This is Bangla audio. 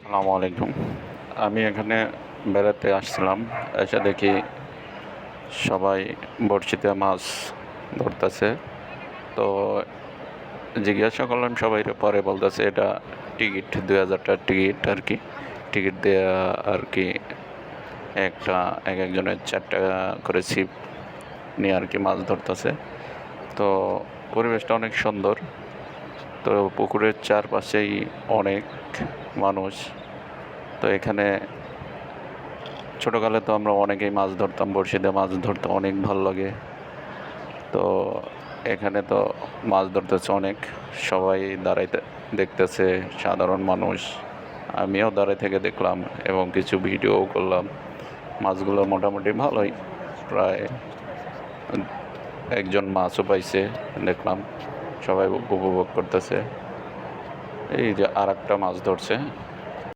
আসসালামু আলাইকুম। আমি এখানে বেড়াতে আসছিলাম। এসে দেখি সবাই বড়শিতে মাছ ধরতেছে। তো জিজ্ঞাসা করলাম সবাইরে, পরে বলতেছে এটা টিকিট, ২,০০০ টাকার টিকিট আর কি। টিকিট দেয়া আর কি একজনের ৪ টাকা করে ছিপ নিয়ে আর কি মাছ ধরতেছে। তো পরিবেশটা অনেক সুন্দর। তো পুকুরের চারপাশেই অনেক মানুষ। তো এখানে ছোটোকালে তো আমরা অনেকেই মাছ ধরতাম, বড়শি দিয়ে মাছ ধরতে অনেক ভালো লাগে। তো এখানে তো মাছ ধরতেছে অনেক, সবাই দাঁড়াইতে দেখতেছে, সাধারণ মানুষ। আমিও দাঁড়াই থেকে দেখলাম এবং কিছু ভিডিও করলাম। মাছগুলো মোটামুটি ভালোই, প্রায় একজন মাছও পাইছে দেখলাম, সবাই উপভোগ করতেছে। এই যে আর একটা মাছ ধরছে।